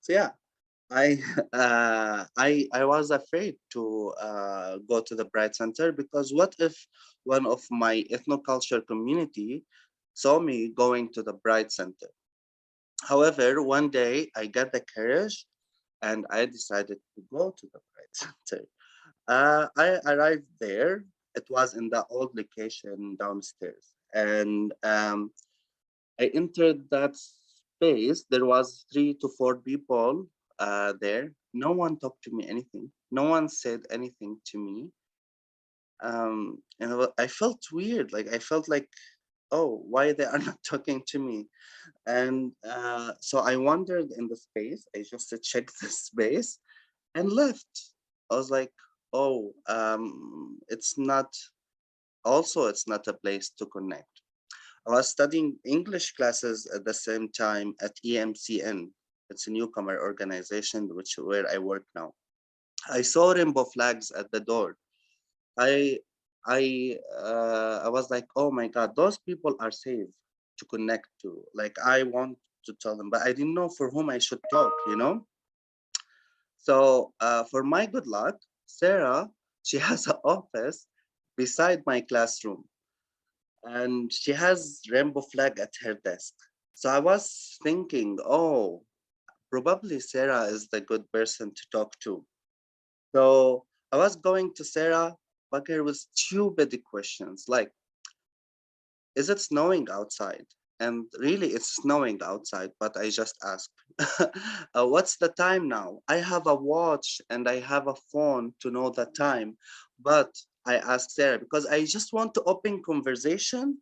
So yeah, I I was afraid to go to the Bright Center because what if one of my ethnoculture community saw me going to the Bright Center? However, one day I got the courage and I decided to go to the Bright Center. I arrived there. It was in the old location downstairs, and I entered that space. There was 3 to 4 people there. No one talked to me anything. No one said anything to me. And I felt weird. Like I felt like, oh, why they are not talking to me? And so I wandered in the space. I just checked the space and left. I was like, oh, it's not. Also, it's not a place to connect. I was studying English classes at the same time at EMCN. It's a newcomer organization where I work now. I saw rainbow flags at the door. I I was like, oh my God, those people are safe to connect to. Like I want to tell them, but I didn't know for whom I should talk, you know? So for my good luck, Sarah, she has an office beside my classroom and she has rainbow flag at her desk. So I was thinking, oh, probably Sarah is the good person to talk to. So I was going to Sarah, but there was stupid questions like, is it snowing outside? And really, it's snowing outside, but I just asked, what's the time now? I have a watch and I have a phone to know the time, but I asked Sarah because I just want to open conversation.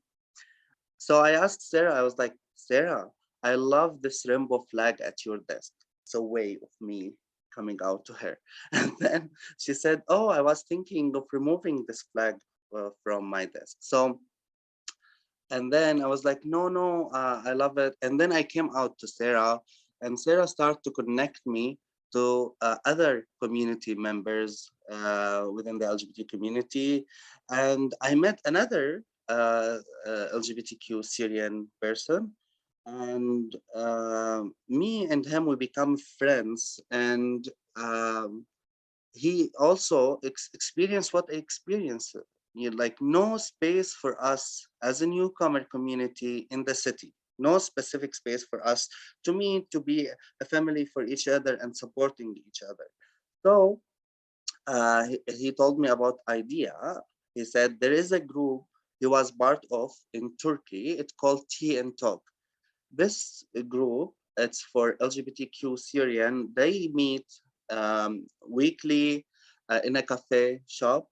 So I asked Sarah, I was like, Sarah, I love this rainbow flag at your desk. It's a way of me coming out to her. And then she said, oh, I was thinking of removing this flag from my desk. So, and then I was like, no, no, I love it. And then I came out to Sarah and Sarah started to connect me to other community members within the LGBT community. And I met another LGBTQ Syrian person. And me and him, we become friends. And he also experienced what I experienced. You know, like no space for us as a newcomer community in the city. No specific space for us to meet, to be a family for each other and supporting each other. So he told me about idea. He said there is a group he was part of in Turkey. It's called Tea and Talk. This group, it's for LGBTQ Syrian. They meet weekly in a cafe shop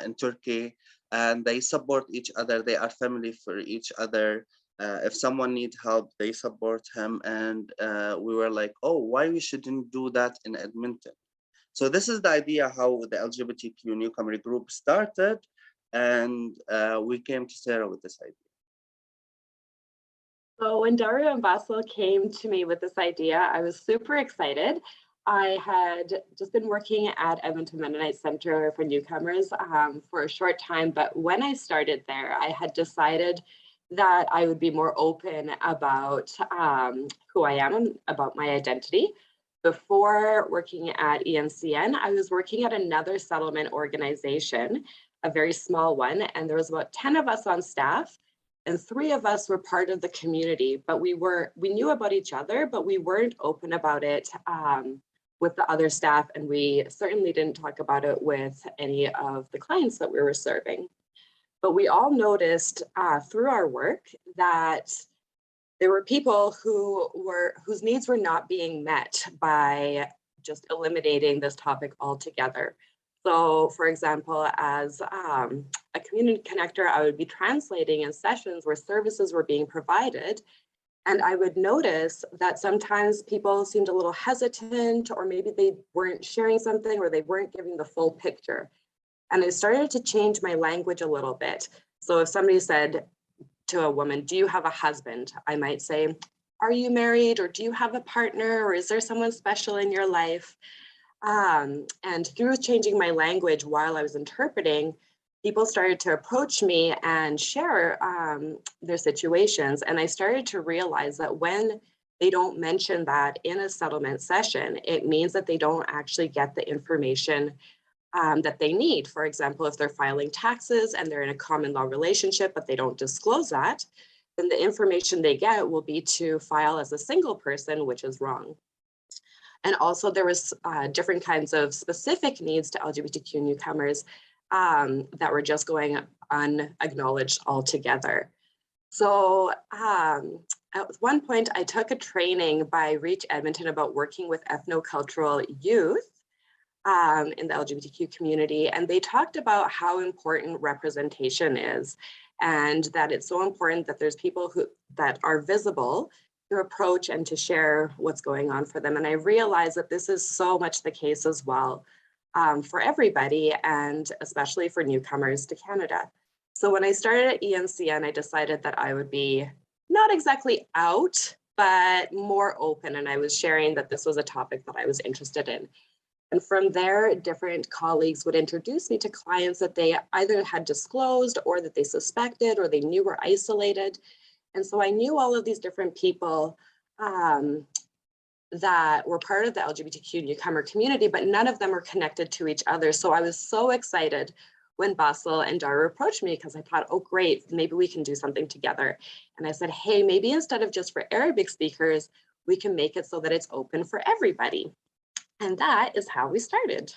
in Turkey, and they support each other. They are family for each other. If someone needs help, they support him. And we were like, oh, why we shouldn't do that in Edmonton? So this is the idea how the LGBTQ Newcomer Group started, and we came to Sarah with this idea. So when Dario and Basel came to me with this idea, I was super excited. I had just been working at Edmonton Mennonite Centre for Newcomers for a short time, but when I started there, I had decided that I would be more open about who I am and about my identity. Before working at EMCN, I was working at another settlement organization, a very small one, and there was about 10 of us on staff. And 3 of us were part of the community, but we knew about each other, but we weren't open about it with the other staff. And we certainly didn't talk about it with any of the clients that we were serving. But we all noticed through our work that there were people whose needs were not being met by just eliminating this topic altogether. So for example, as a community connector, I would be translating in sessions where services were being provided. And I would notice that sometimes people seemed a little hesitant, or maybe they weren't sharing something, or they weren't giving the full picture. And I started to change my language a little bit. So if somebody said to a woman, do you have a husband? I might say, are you married? Or do you have a partner? Or is there someone special in your life? And through changing my language while I was interpreting, people started to approach me and share their situations. And I started to realize that when they don't mention that in a settlement session, it means that they don't actually get the information that they need. For example, if they're filing taxes and they're in a common law relationship, but they don't disclose that, then the information they get will be to file as a single person, which is wrong. And also there was different kinds of specific needs to LGBTQ newcomers that were just going unacknowledged altogether. So at one point I took a training by Reach Edmonton about working with ethnocultural youth in the LGBTQ community, and they talked about how important representation is, and that it's so important that there's people that are visible to approach and to share what's going on for them. And I realized that this is so much the case as well for everybody, and especially for newcomers to Canada. So when I started at EMCN, I decided that I would be not exactly out, but more open, and I was sharing that this was a topic that I was interested in. And from there, different colleagues would introduce me to clients that they either had disclosed or that they suspected or they knew were isolated. And so I knew all of these different people that were part of the LGBTQ newcomer community, but none of them were connected to each other. So I was so excited when Basel and Dara approached me, because I thought, oh, great, maybe we can do something together. And I said, hey, maybe instead of just for Arabic speakers, we can make it so that it's open for everybody. And that is how we started.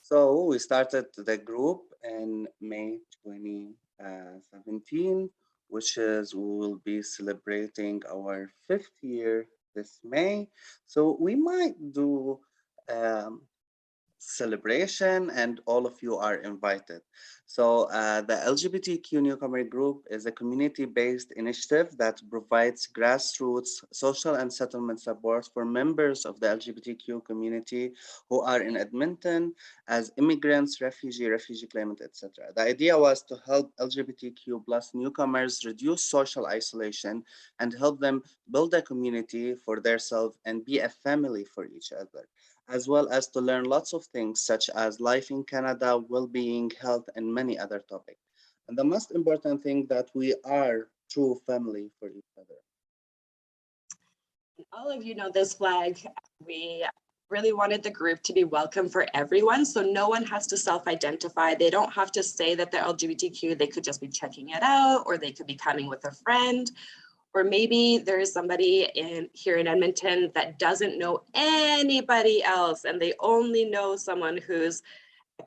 So we started the group in May 2017, which is we will be celebrating our 5th year this May. So we might do celebration, and all of you are invited. So the LGBTQ Newcomer Group is a community-based initiative that provides grassroots social and settlement support for members of the LGBTQ community who are in Edmonton as immigrants, refugee claimant, etc. The idea was to help LGBTQ plus newcomers reduce social isolation and help them build a community for themselves and be a family for each other, as well as to learn lots of things such as life in Canada, well-being, health, and many other topics. And the most important thing that we are true family for each other. All of you know this flag. We really wanted the group to be welcome for everyone. So no one has to self-identify. They don't have to say that they're LGBTQ. They could just be checking it out, or they could be coming with a friend. Or maybe there's somebody here in Edmonton that doesn't know anybody else, and they only know someone who's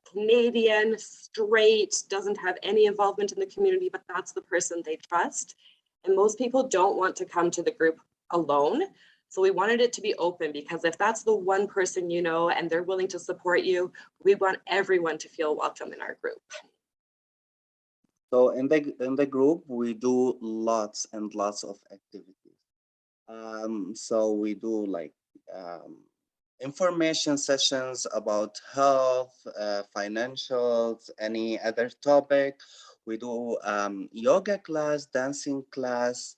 Canadian, straight, doesn't have any involvement in the community, but that's the person they trust. And most people don't want to come to the group alone. So we wanted it to be open, because if that's the one person you know and they're willing to support you, we want everyone to feel welcome in our group. So in the group, we do lots and lots of activities. So we do like information sessions about health, financials, any other topic. We do yoga class, dancing class.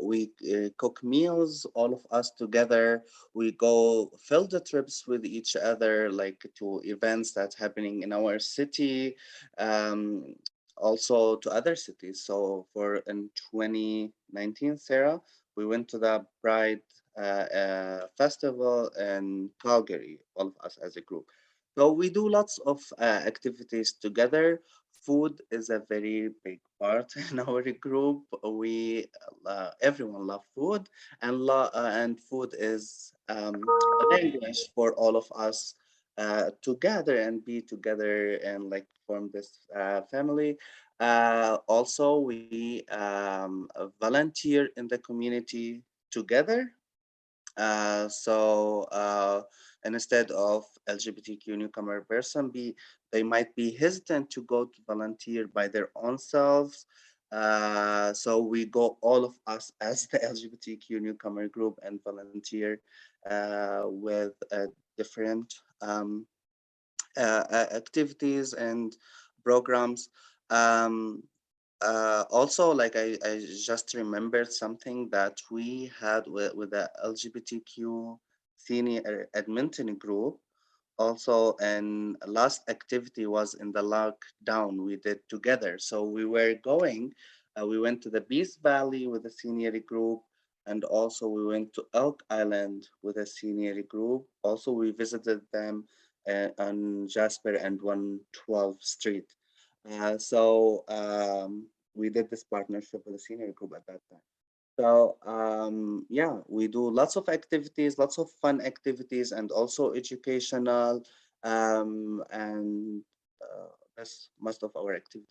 We cook meals, all of us together. We go field trips with each other, like to events that's happening in our city, also to other cities. So for in 2019, Sarah, we went to the Pride festival in Calgary, all of us as a group. So we do lots of activities together. Food is a very big part in our group. We everyone love food, and food is a language for all of us to gather and be together and like form this family. Also, we volunteer in the community together. And instead of LGBTQ newcomer person, they might be hesitant to go to volunteer by their own selves. So we go, all of us as the LGBTQ newcomer group, and volunteer with different activities and programs. Um, Also, like I just remembered something that we had with the LGBTQ senior Edmonton group. Also, and last activity was in the lockdown we did together. So we were going We went to the Beast Valley with a senior group, and also we went to Elk Island with a senior group. Also, we visited them on Jasper and 112th Street. We did this partnership with a senior group at that time. So yeah, we do lots of activities, lots of fun activities, and also educational, and that's most of our activities.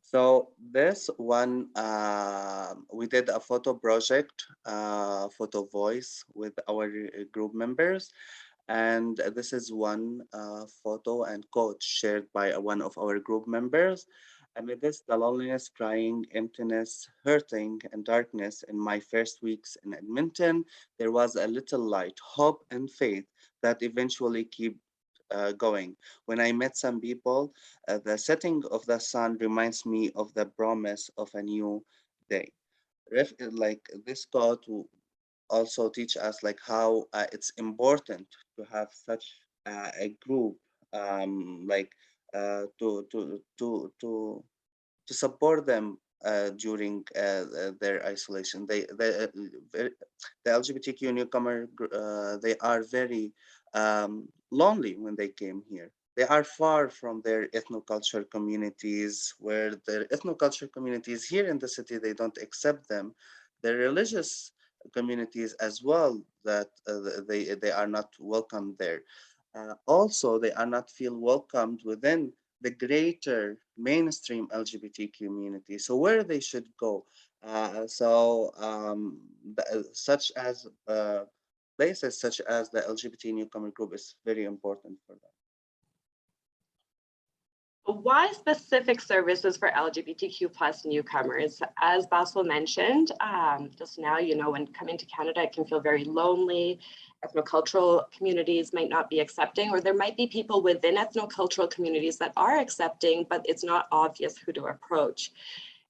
So this one, we did a photo project, Photovoice, with our group members. And this is one photo and quote shared by one of our group members. Amid this, the loneliness, crying, emptiness, hurting, and darkness in my first weeks in Edmonton, there was a little light, hope, and faith that eventually keep going. When I met some people, the setting of the sun reminds me of the promise of a new day. Like this quote also teach us like how it's important to have such a group, like to support them during their isolation. The LGBTQ newcomer, they are very lonely when they came here. They are far from their ethnoculture communities, where their ethnoculture communities here in the city, they don't accept them. The religious communities as well, that they are not welcome there. Also, they are not feel welcomed within the greater mainstream LGBT community. So where they should go? Such as places such as the LGBT newcomer group is very important for them. Why specific services for LGBTQ plus newcomers? As Basel mentioned just now, you know, when coming to Canada, it can feel very lonely. Ethnocultural communities might not be accepting, or there might be people within ethnocultural communities that are accepting, but it's not obvious who to approach.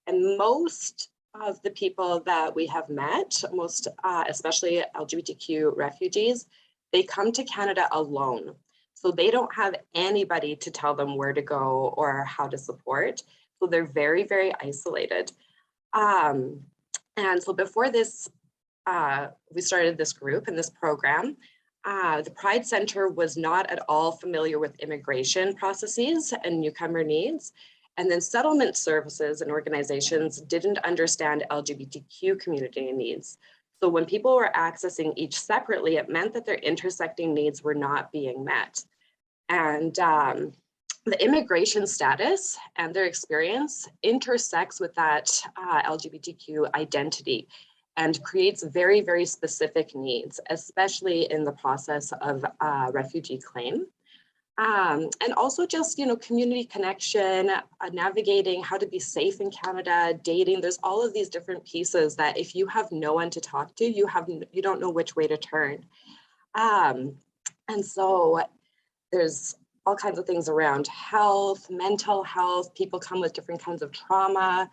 And most of the people that we have met, most especially LGBTQ refugees, they come to Canada alone. So they don't have anybody to tell them where to go or how to support. So they're very, very isolated. And so before this, we started this group and this program, the Pride Center was not at all familiar with immigration processes and newcomer needs. And then settlement services and organizations didn't understand LGBTQ community needs. So when people were accessing each separately, it meant that their intersecting needs were not being met. And the immigration status and their experience intersects with that LGBTQ identity and creates very, very specific needs, especially in the process of refugee claim. And also just, you know, community connection, navigating how to be safe in Canada, dating. There's all of these different pieces that if you have no one to talk to, you don't know which way to turn. And so there's all kinds of things around health, mental health. People come with different kinds of trauma.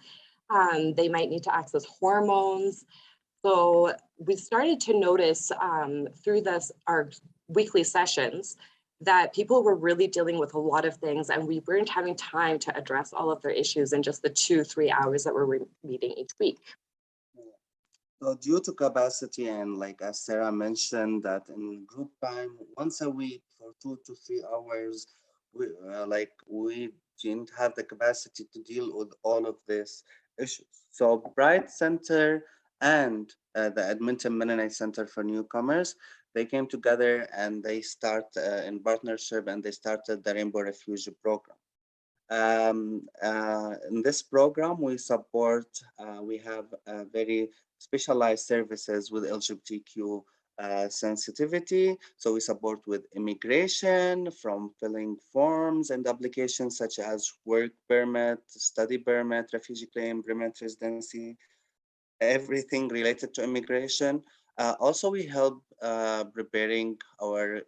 They might need to access hormones. So we started to notice through our weekly sessions that people were really dealing with a lot of things, and we weren't having time to address all of their issues in just the 2-3 hours that we're meeting each week. So due to capacity, and like as Sarah mentioned, that in group time, once a week for 2 to 3 hours, we didn't have the capacity to deal with all of these issues. So Pride Center and the Edmonton Mennonite Centre for Newcomers, they came together and they start in partnership, and they started the Rainbow Refuge Program. In this program, we have very specialized services with LGBTQ sensitivity. So we support with immigration, from filling forms and applications such as work permit, study permit, refugee claim, permanent residency, everything related to immigration. Also, we help preparing our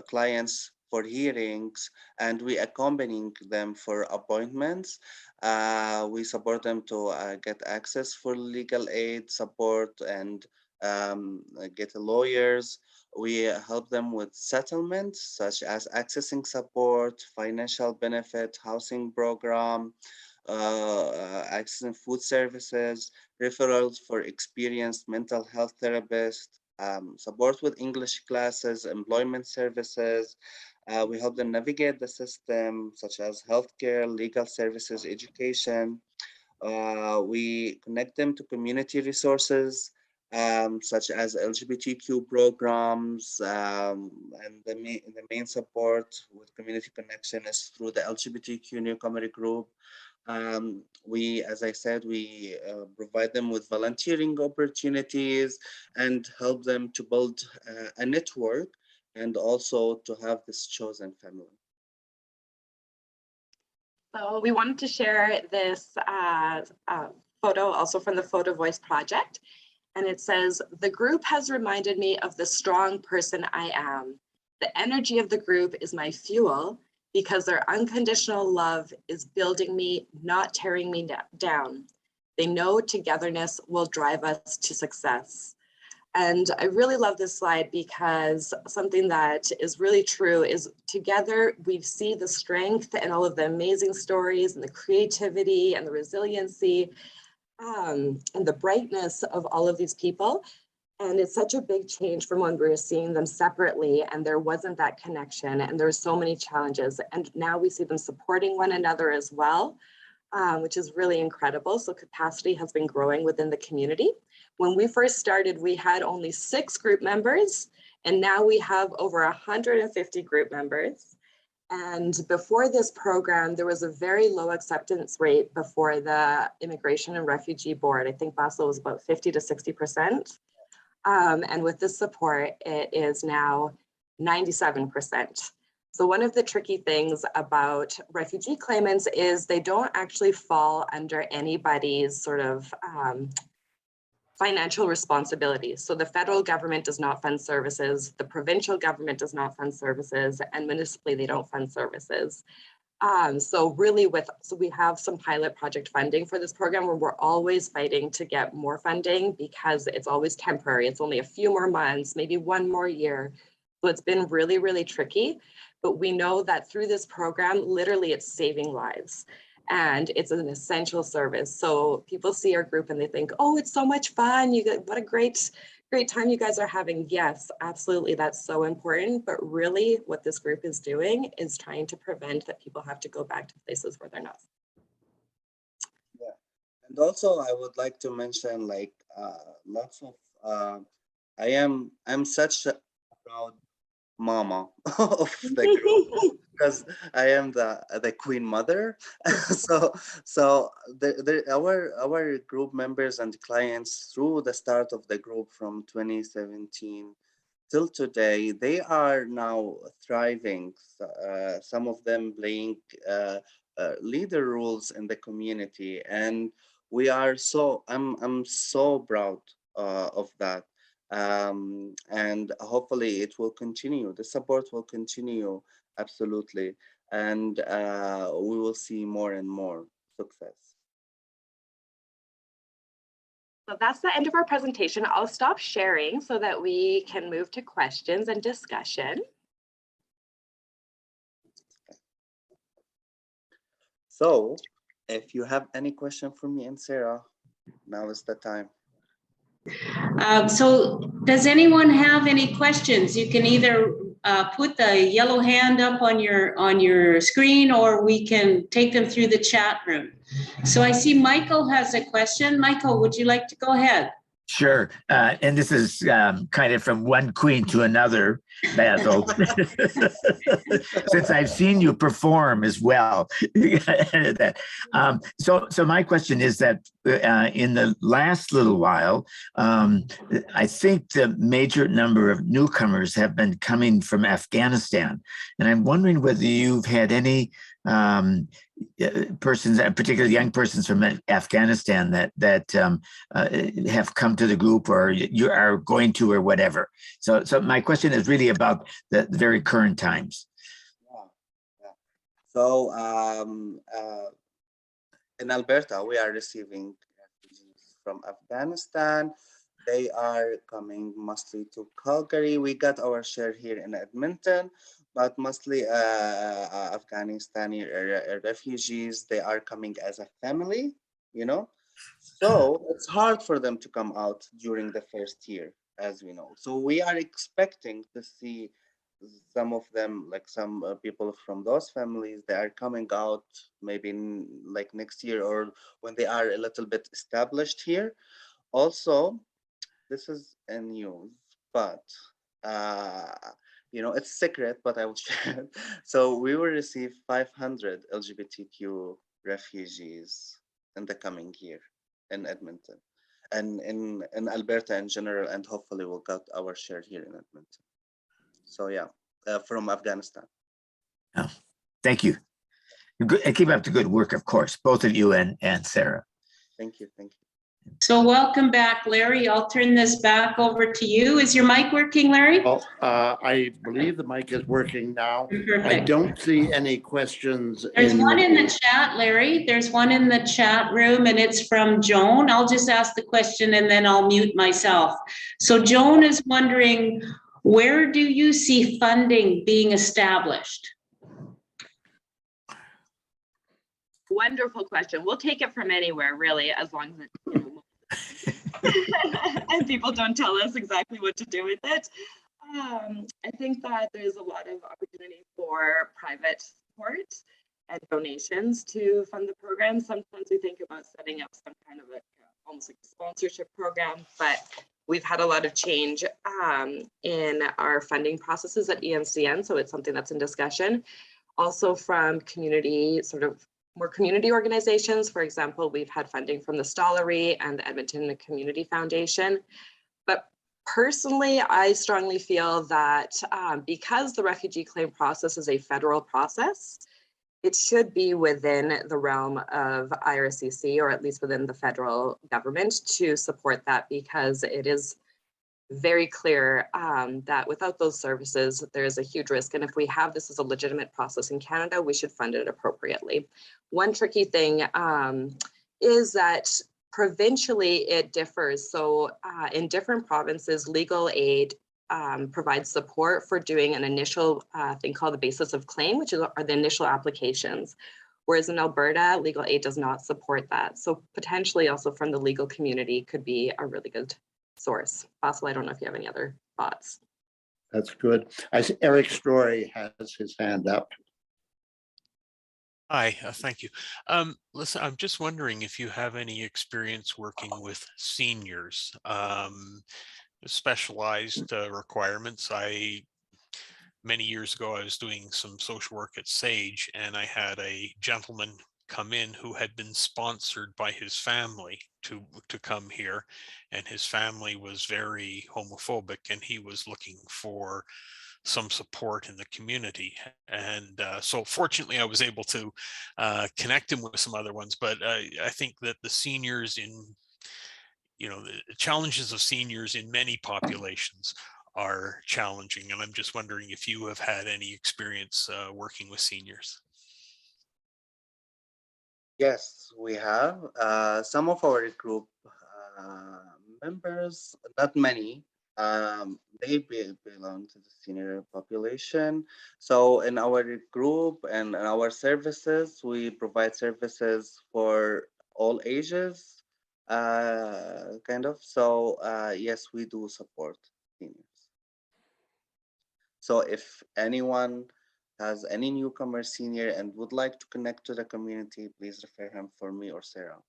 clients for hearings, and we accompanying them for appointments. We support them to get access for legal aid support, and get lawyers. We help them with settlement, such as accessing support, financial benefit, housing program, accessing food services, referrals for experienced mental health therapists, support with English classes, employment services. We help them navigate the system, such as healthcare, legal services, education. We connect them to community resources, such as LGBTQ programs, and the main support with community connection is through the LGBTQ Newcomer Group. As I said, we provide them with volunteering opportunities and help them to build a network and also to have this chosen family. So we wanted to share this photo also from the Photovoice Project. And it says, the group has reminded me of the strong person I am. The energy of the group is my fuel because their unconditional love is building me, not tearing me down. They know togetherness will drive us to success. And I really love this slide because something that is really true is together we see the strength and all of the amazing stories and the creativity and the resiliency and the brightness of all of these people. And it's such a big change from when we were seeing them separately and there wasn't that connection and there's so many challenges. And now we see them supporting one another as well, which is really incredible. So capacity has been growing within the community. When we first started, we had only 6 group members, and now we have over 150 group members. And before this program, there was a very low acceptance rate before the Immigration and Refugee Board. I think Basel was about 50 to 60%. And with this support, it is now 97%. So one of the tricky things about refugee claimants is they don't actually fall under anybody's sort of financial responsibilities. So the federal government does not fund services, the provincial government does not fund services, and municipally they don't fund services. So really we have some pilot project funding for this program where we're always fighting to get more funding because it's always temporary. It's only a few more months, maybe one more year. So it's been really, really tricky, but we know that through this program, literally it's saving lives. And it's an essential service. So people see our group and they think, oh, it's so much fun. What a great time you guys are having. Yes, absolutely. That's so important. But really what this group is doing is trying to prevent that people have to go back to places where they're not. Yeah. And also I would like to mention like lots of, I'm such a proud mama of the group because I am the queen mother. so our group members and clients through the start of the group from 2017 till today, they are now thriving. Some of them playing leader roles in the community, and I'm so proud of that. And hopefully it will continue. The support will continue, absolutely, and we will see more and more success. So that's the end of our presentation. I'll stop sharing so that we can move to questions and discussion. So if you have any question for me and Sarah, now is the time. So does anyone have any questions? You can either put the yellow hand up on your screen, or we can take them through the chat room. So I see Michael has a question. Michael, would you like to go ahead? Sure. And this is kind of from one queen to another, Basel. Since I've seen you perform as well. So my question is that in the last little while, I think the major number of newcomers have been coming from Afghanistan. And I'm wondering whether you've had any persons, particularly young persons from Afghanistan that have come to the group, or you are going to, or whatever. So my question is really about the very current times. Yeah. So in Alberta, we are receiving refugees from Afghanistan. They are coming mostly to Calgary. We got our share here in Edmonton, but mostly Afghanistani refugees. They are coming as a family, you know. So it's hard for them to come out during the first year, as we know. So we are expecting to see some of them, like some people from those families, they are coming out maybe like next year or when they are a little bit established here. Also, this is a news, but uh, it's secret, but I will share it. So we will receive 500 LGBTQ refugees in the coming year in Edmonton and in Alberta in general, and hopefully we'll get our share here in Edmonton. So yeah, from Afghanistan. Oh, thank you. And keep up the good work, of course, both of you and Sarah. Thank you. Thank you. So welcome back, Larry. I'll turn this back over to you. Is your mic working, Larry? Well, I believe the mic is working now. Perfect. I don't see any questions. There's one in the chat, Larry. There's one in the chat room and it's from Joan. I'll just ask the question and then I'll mute myself. So Joan is wondering, where do you see funding being established? Wonderful question. We'll take it from anywhere, really, as long as and people don't tell us exactly what to do with it. I think that there's a lot of opportunity for private support and donations to fund the program. Sometimes we think about setting up some kind of almost like a sponsorship program, but we've had a lot of change in our funding processes at EMCN, so it's something that's in discussion. Also from community more community organizations. For example, we've had funding from the Stollery and the Edmonton Community Foundation. But personally, I strongly feel that because the refugee claim process is a federal process, it should be within the realm of IRCC, or at least within the federal government, to support that, because it is very clear that without those services, there is a huge risk. And if we have this as a legitimate process in Canada, we should fund it appropriately. One tricky thing is that provincially it differs. So in different provinces, legal aid provides support for doing an initial thing called the basis of claim, which are the initial applications. Whereas in Alberta, legal aid does not support that. So potentially also from the legal community could be a really good source. Basel, I don't know if you have any other thoughts. That's good. I see Eric Story has his hand up. Hi, thank you. Listen, I'm just wondering if you have any experience working with seniors, specialized requirements. Many years ago, I was doing some social work at Sage, and I had a gentleman come in who had been sponsored by his family to come here, and his family was very homophobic, and he was looking for some support in the community. And so fortunately I was able to connect him with some other ones, but I think that the seniors the challenges of seniors in many populations are challenging, and I'm just wondering if you have had any experience working with seniors. Yes, we have. Some of our group members, not many, they belong to the senior population. So in our group and in our services, we provide services for all ages, kind of. So yes, we do support seniors. So if anyone has any newcomer senior and would like to connect to the community, please refer him for me or Sarah.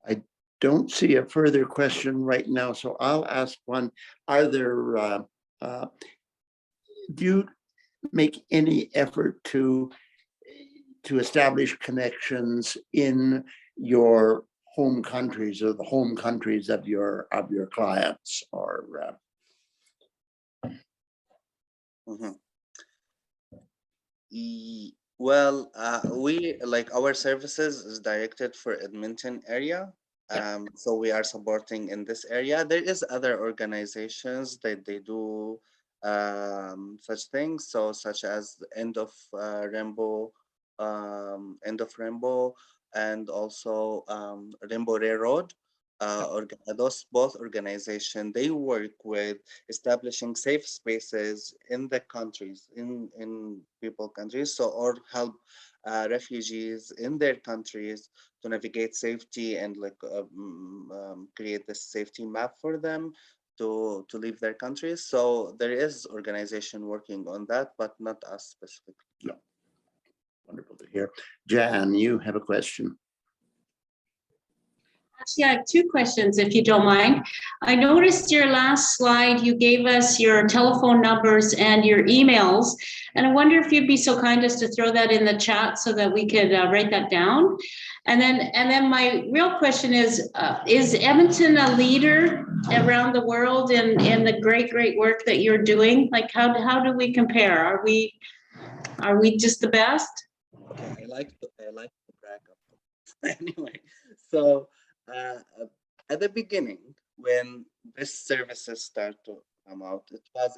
I don't see a further question right now, so I'll ask one. Are there, do you make any effort to establish connections in your home countries or the home countries of your clients, or Well, we like our services is directed for Edmonton area. So we are supporting in this area. There is other organizations that they do such things. So such as the End of Rainbow, and also Rainbow Railroad. Those both organizations, they work with establishing safe spaces in the countries, in people countries, so or help refugees in their countries to navigate safety and like create this safety map for them to leave their countries. So there is organization working on that, but not us specifically. Yeah. Wonderful to hear. Jan, you have a question. Actually, I have two questions, if you don't mind. I noticed your last slide, you gave us your telephone numbers and your emails. And I wonder if you'd be so kind as to throw that in the chat so that we could write that down. And then my real question is Edmonton a leader around the world in the great work that you're doing? Like how do we compare? Are we just the best? Okay, I like to brag up. Anyway, so at the beginning, when this services start to come out, it was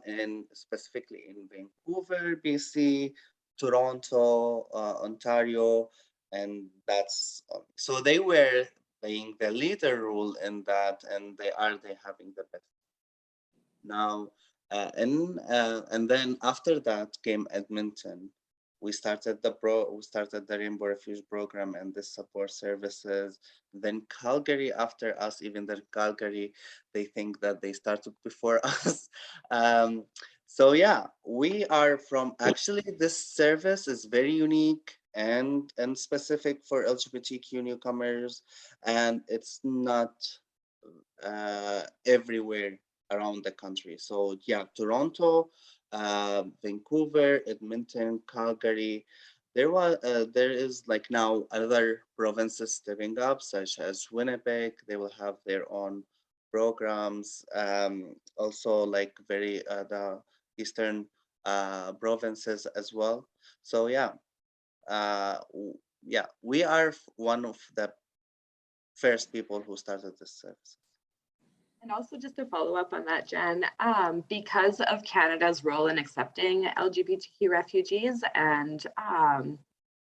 specifically in Vancouver, BC, Toronto, Ontario, and that's so they were playing the leader role in that, and they having the best. Now, and then after that came Edmonton. We started the Rainbow Refuge Program and the support services. Then Calgary after us, even though Calgary, they think that they started before us. So yeah, we are from, actually this service is very unique and specific for LGBTQ newcomers, and it's not everywhere around the country. So yeah, Toronto, Vancouver, Edmonton, Calgary. There is like now other provinces stepping up, such as Winnipeg. They will have their own programs. Also, like the eastern provinces as well. So yeah, yeah, we are one of the first people who started this service. And also just to follow up on that, Jen, because of Canada's role in accepting LGBTQ refugees and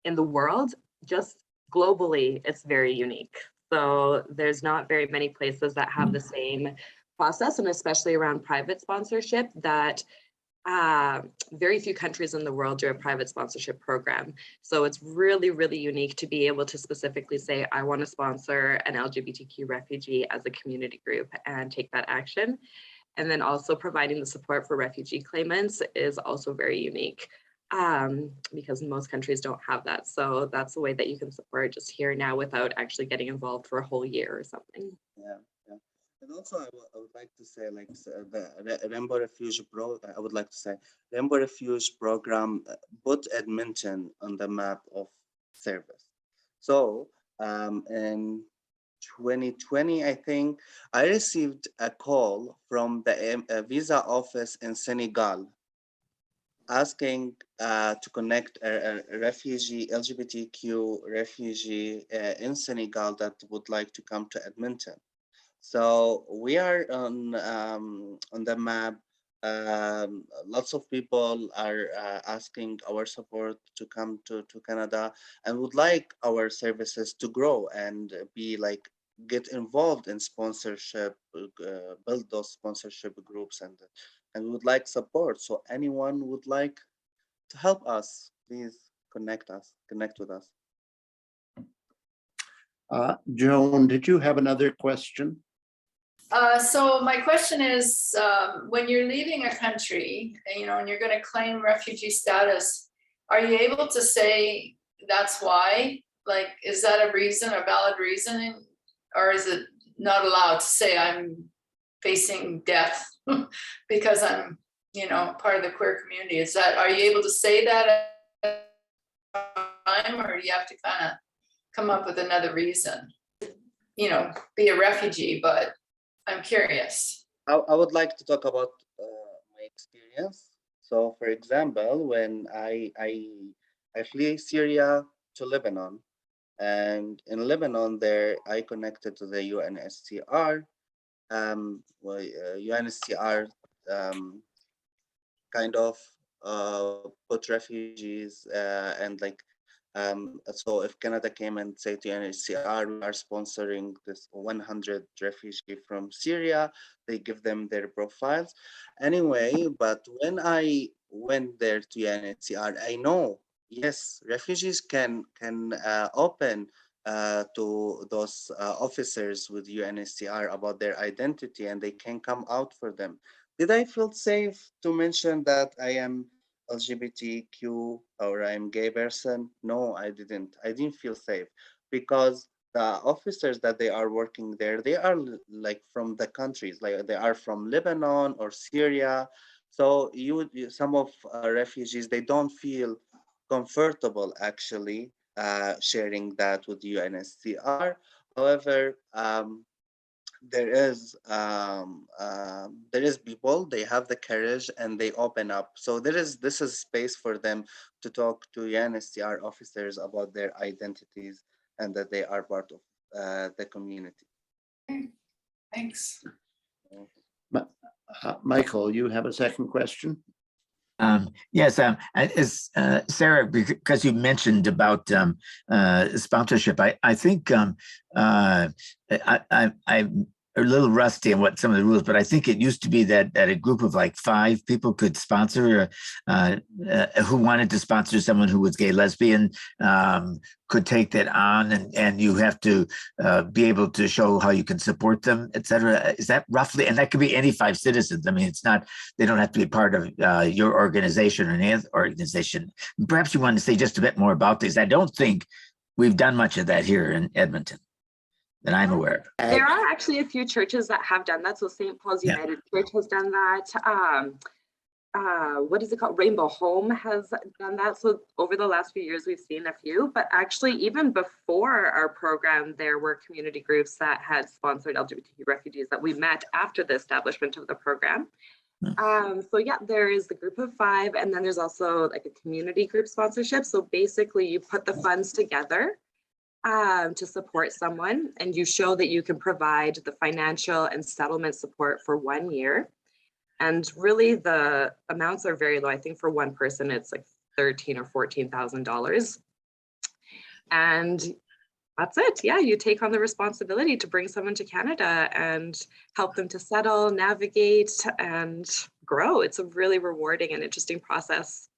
in the world, just globally, it's very unique. So there's not very many places that have the same process, and especially around private sponsorship, that very few countries in the world do a private sponsorship program. So it's really, really unique to be able to specifically say, I want to sponsor an LGBTQ refugee as a community group and take that action. And then also providing the support for refugee claimants is also very unique because most countries don't have that. So that's a way that you can support just here now without actually getting involved for a whole year or something. Yeah. And also, I would like to say, like the Rainbow Refuge I would like to say, Rainbow Refuge Program put Edmonton on the map of service. So in 2020, I think, I received a call from the visa office in Senegal asking to connect a refugee, LGBTQ refugee in Senegal that would like to come to Edmonton. So we are on the map. Lots of people are asking our support to come to Canada and would like our services to grow and be like get involved in sponsorship, build those sponsorship groups, and would like support. So anyone would like to help us, please connect with us. Joan, did you have another question? So my question is, when you're leaving a country, and you're going to claim refugee status, are you able to say that's why? Like, is that a reason, a valid reason, or is it not allowed to say I'm facing death because I'm, part of the queer community? Are you able to say that at the time, or do you have to kind of come up with another reason? Be a refugee, but I'm curious. I would like to talk about my experience. So, for example, when I flee Syria to Lebanon, and in Lebanon there I connected to the UNHCR. UNHCR kind of put refugees and like So if Canada came and say to UNHCR, we are sponsoring this 100 refugee from Syria, they give them their profiles. Anyway, but when I went there to UNHCR, I know, yes, refugees can open to those officers with UNHCR about their identity, and they can come out for them. Did I feel safe to mention that I am LGBTQ or I'm gay person? No, I didn't. I didn't feel safe because the officers that they are working there, they are like from the countries, like they are from Lebanon or Syria. So some of refugees, they don't feel comfortable actually sharing that with UNHCR. However, there is people, they have the courage and they open up, so this is space for them to talk to UNHCR officers about their identities and that they are part of the community. Thanks. Michael, you have a second question? Yes, Sarah, because you mentioned about sponsorship, I think I'm a little rusty on what some of the rules, but I think it used to be that a group of like 5 people could sponsor, who wanted to sponsor someone who was gay, lesbian, could take that on, and you have to be able to show how you can support them, etc. Is that roughly? And that could be any 5 citizens. I mean, it's not, they don't have to be part of your organization or any other organization. Perhaps you want to say just a bit more about this. I don't think we've done much of that here in Edmonton that I'm aware of. There are actually a few churches that have done that. So St. Paul's United Church has done that. What is it called? Rainbow Home has done that. So over the last few years, we've seen a few, but actually even before our program, there were community groups that had sponsored LGBTQ refugees that we met after the establishment of the program. So yeah, there is the group of 5, and then there's also like a community group sponsorship. So basically you put the funds together to support someone, and you show that you can provide the financial and settlement support for 1 year. And really the amounts are very low. I think for one person, it's like $13,000 or $14,000. And that's it. Yeah, you take on the responsibility to bring someone to Canada and help them to settle, navigate, and grow. It's a really rewarding and interesting process.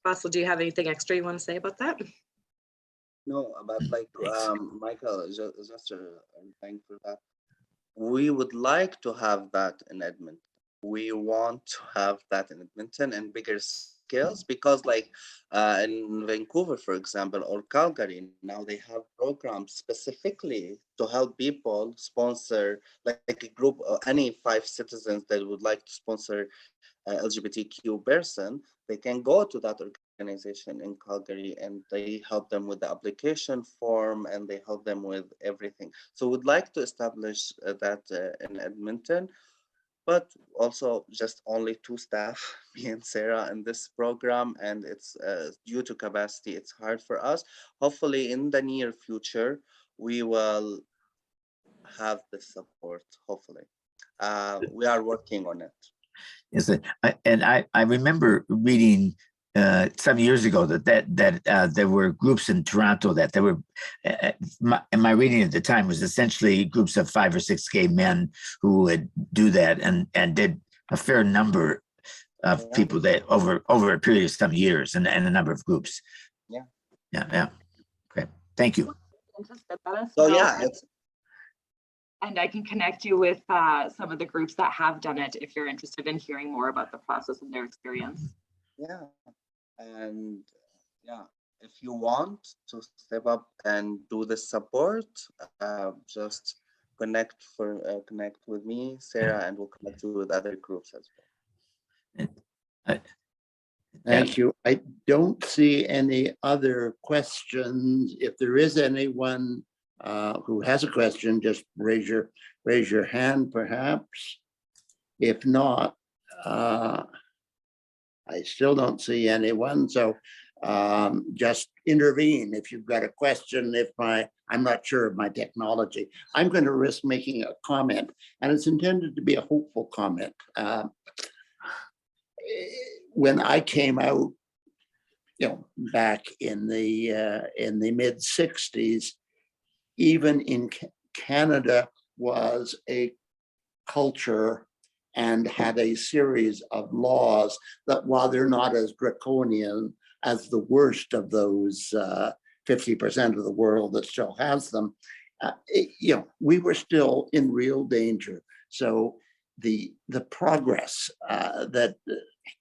Basel, do you have anything extra you want to say about that? No, but like Michael, just thank for that. We would like to have that in Edmonton. We want to have that in Edmonton and bigger scales, because like in Vancouver, for example, or Calgary, now they have programs specifically to help people sponsor, like a group, any 5 citizens that would like to sponsor LGBTQ person, they can go to that organization in Calgary and they help them with the application form and they help them with everything. So we'd like to establish that in Edmonton, but also just only 2 staff, me and Sarah, in this program, and it's due to capacity, it's hard for us. Hopefully in the near future, we will have the support, hopefully. We are working on it. Is it? I remember reading some years ago that there were groups in Toronto that there were, my reading at the time was essentially groups of 5 or 6 gay men who would do that and did a fair number of people that over a period of some years and a number of groups. Yeah. Okay, thank you. So yeah, and I can connect you with some of the groups that have done it if you're interested in hearing more about the process and their experience. Yeah, and yeah, if you want to step up and do the support, just connect with me, Sarah, and we'll connect you with other groups as well. Thank you. I don't see any other questions. If there is anyone who has a question, just raise your hand, perhaps. If not, I still don't see anyone. So just intervene if you've got a question. I'm not sure of my technology. I'm going to risk making a comment, and it's intended to be a hopeful comment. When I came out back in the mid 60s, even in Canada was a culture and had a series of laws that, while they're not as draconian as the worst of those 50% of the world that still has them, we were still in real danger. So the progress that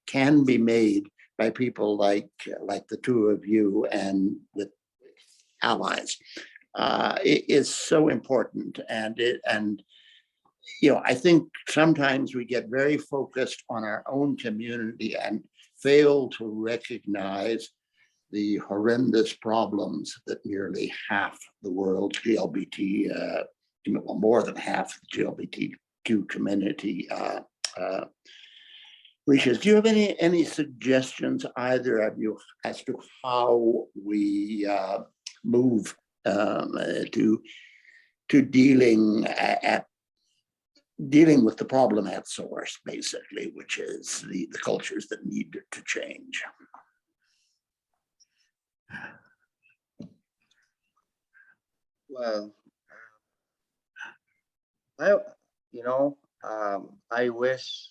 can be made by people like the two of you and with allies is so important. And I think sometimes we get very focused on our own community and fail to recognize the horrendous problems that nearly half the world's LGBT, more than half the LGBTQ community reaches. Do you have any suggestions, either of you, as to how we move to dealing with the problem at source, basically, which is the cultures that need to change? Well, I wish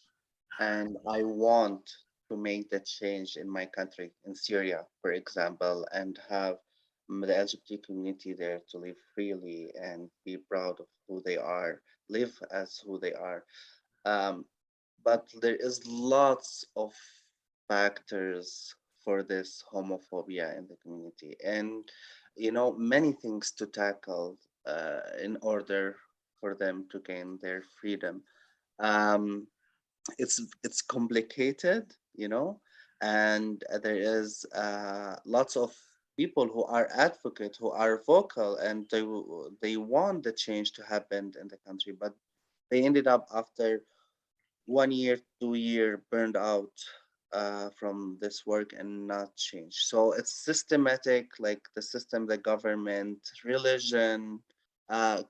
and I want to make the change in my country, in Syria, for example, and have the LGBT community there to live freely and be proud of who they are, live as who they are. But there is lots of factors for this homophobia in the community, and many things to tackle in order for them to gain their freedom. It's complicated, and there is lots of people who are advocates, who are vocal, and they want the change to happen in the country, but they ended up after 1 year, 2 year burned out from this work and not change. So it's systematic, like the system, the government, religion,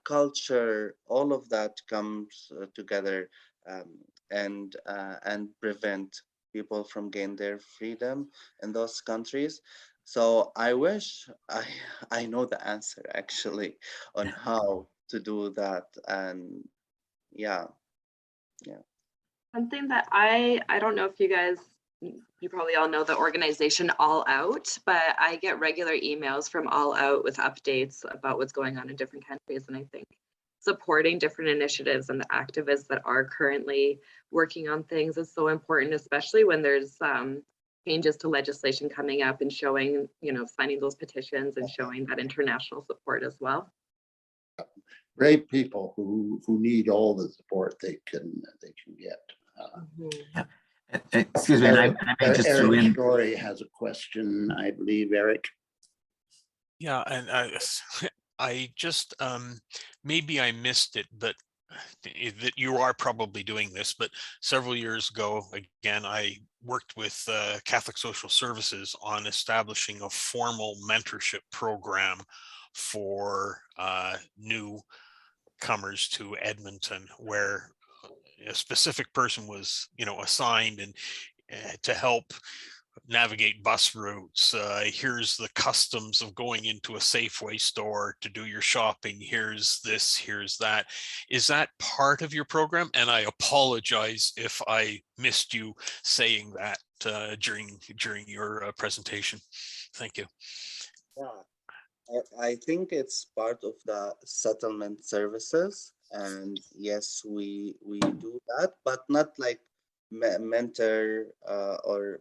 culture, all of that comes together and prevent people from gain their freedom in those countries. So I wish I know the answer actually on how to do that. And yeah. Something that I don't know if you probably all know the organization All Out, but I get regular emails from All Out with updates about what's going on in different countries. And I think supporting different initiatives and the activists that are currently working on things is so important, especially when there's changes to legislation coming up, and showing, signing those petitions and showing that international support as well. Great people who need all the support they can get. Yeah. Excuse me, Eric, I may just throw in. Story has a question, I believe, Eric. Yeah, and I just maybe I missed it, but that you are probably doing this, but several years ago, again, I worked with Catholic Social Services on establishing a formal mentorship program for newcomers to Edmonton, where a specific person was, assigned and to help navigate bus routes. Here's the customs of going into a Safeway store to do your shopping. Here's this, here's that. Is that part of your program? And I apologize if I missed you saying that during your presentation. Thank you. Yeah, I think it's part of the settlement services, and yes, we do that, but not like mentor or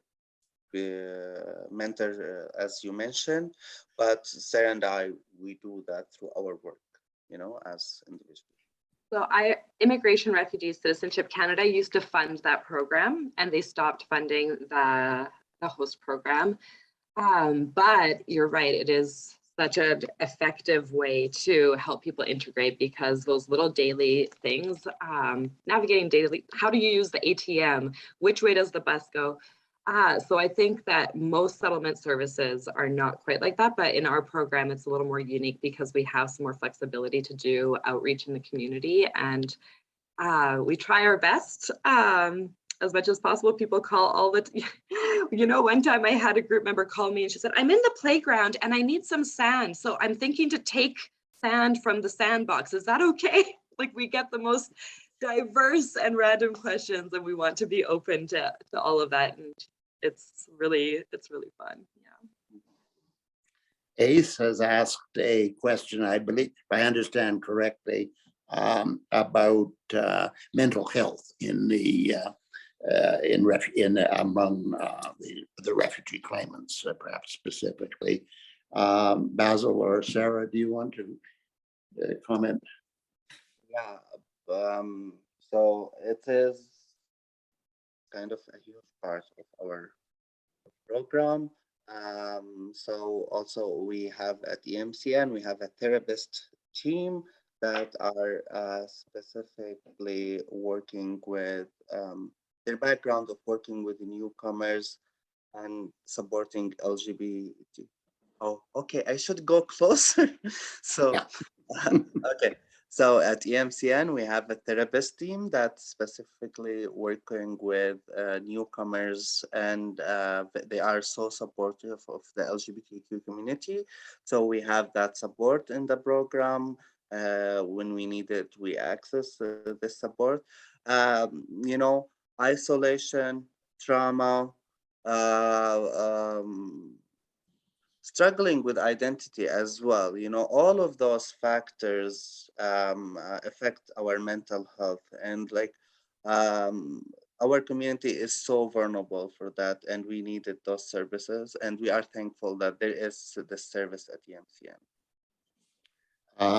mentor as you mentioned, but Sarah and I, we do that through our work, as individuals. So Immigration, Refugee, Citizenship Canada used to fund that program, and they stopped funding the host program. But you're right, it is such an effective way to help people integrate, because those little daily things, navigating daily, how do you use the ATM? Which way does the bus go? So I think that most settlement services are not quite like that, but in our program, it's a little more unique because we have some more flexibility to do outreach in the community, and we try our best. as much as possible. People call all the, you know, one time I had a group member call me and she said, I'm in the playground and I need some sand. So I'm thinking to take sand from the sandbox. Is that okay? Like, we get the most diverse and random questions, and we want to be open to all of that. And it's really fun. Yeah. Ace has asked a question, I believe, if I understand correctly, about mental health in the among the refugee claimants, perhaps specifically. Basel or Sarah, do you want to comment? Yeah. So it is kind of a huge part of our program. So also we have at EMCN, we have a therapist team that are specifically working with their background of working with the newcomers and supporting LGBT. Oh, okay, I should go closer. So, okay. So at EMCN, we have a therapist team that's specifically working with newcomers, and they are so supportive of the LGBTQ community. So we have that support in the program. When we need it, we access this support. You know, isolation, trauma, struggling with identity as well. You know, all of those factors affect our mental health, and like our community is so vulnerable for that, and we needed those services, and we are thankful that there is this service at EMCN.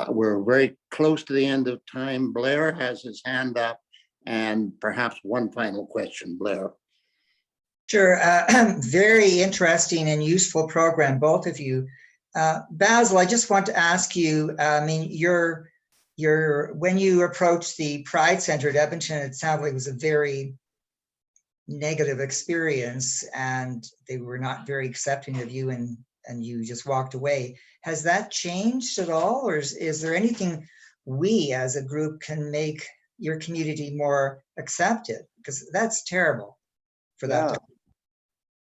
We're very close to the end of time. Blair has his hand up, and perhaps one final question, Blair. Sure. Very interesting and useful program, both of you. Basel, I just want to ask you, I mean, when you approached the Pride Center at Edmonton, it sounded like it was a very negative experience and they were not very accepting of you, and you just walked away. Has that changed at all? Or is there anything we as a group can make your community more accepted? Because that's terrible for that.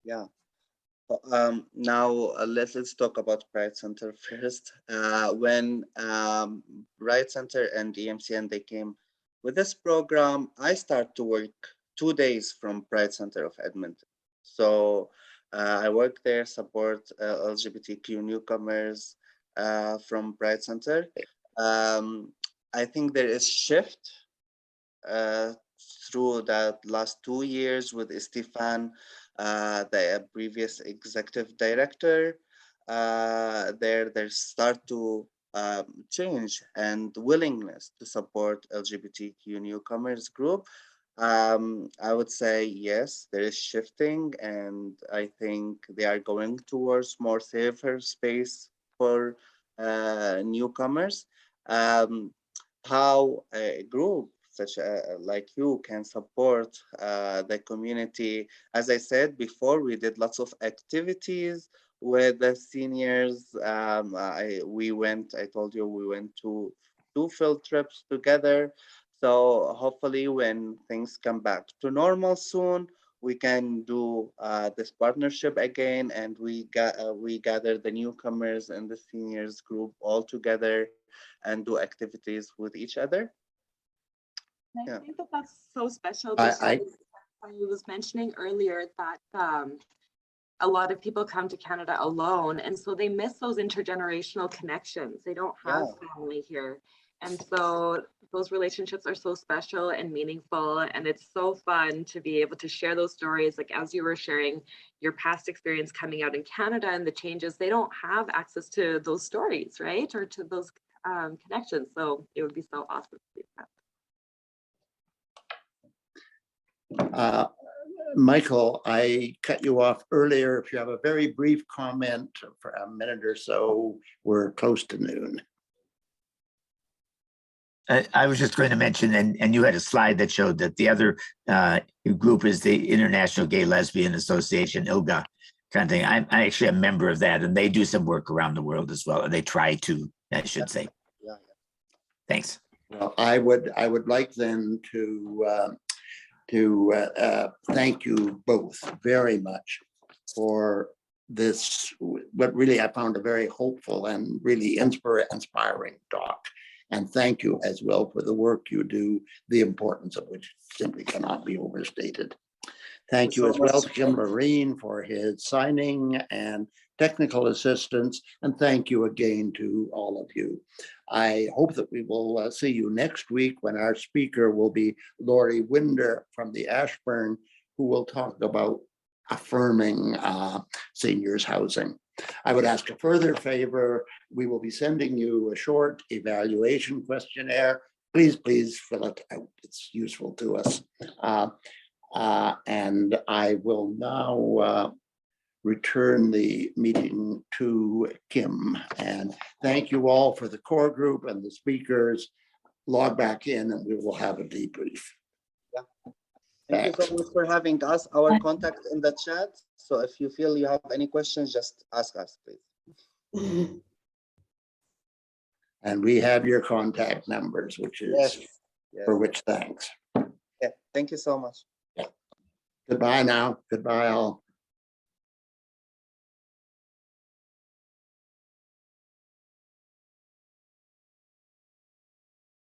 Yeah. Now let's talk about Pride Center first. When Pride Center and EMCN, they came with this program, I start to work 2 days from Pride Center of Edmonton. So I work there, support LGBTQ newcomers from Pride Center. I think there is shift through that last 2 years with Stefan, the previous executive director. There start to change and willingness to support LGBTQ newcomers group. I would say yes, there is shifting, and I think they are going towards more safer space for newcomers. How a group such like you can support the community. As I said before, we did lots of activities with the seniors. I told you we went to 2 field trips together. So hopefully when things come back to normal soon, we can do this partnership again, and we gather the newcomers and the seniors group all together and do activities with each other. I think that's so special. I was mentioning earlier that a lot of people come to Canada alone, and so they miss those intergenerational connections. They don't have family here. And so those relationships are so special and meaningful, and it's so fun to be able to share those stories. Like as you were sharing your past experience coming out in Canada and the changes, they don't have access to those stories, right? Or to those connections. So it would be so awesome to do that. Michael, I cut you off earlier. If you have a very brief comment for a minute or so, we're close to noon. I was just going to mention, and you had a slide that showed that the other group is the International Gay Lesbian Association, ILGA kind of thing. I'm actually a member of that, and they do some work around the world as well. And they try to, I should say. Yeah. Thanks. Well, I would like then to to thank you both very much for this, what really I found a very hopeful and really inspiring talk. And thank you as well for the work you do, the importance of which simply cannot be overstated. Thank you as well to Jim Marine for his signing and technical assistance. And thank you again to all of you. I hope that we will see you next week when our speaker will be Laurie Winder from the Ashburn, who will talk about affirming seniors housing. I would ask a further favor. We will be sending you a short evaluation questionnaire. Please fill it out. It's useful to us. And I will now return the meeting to Kim. And thank you all for the core group and the speakers. Log back in and we will have a debrief. Yeah. Thank you so much for having us. Our contact in the chat. So if you feel you have any questions, just ask us, please. And we have your contact numbers, which is for which thanks. Yeah, thank you so much. Yeah. Goodbye now. Goodbye all.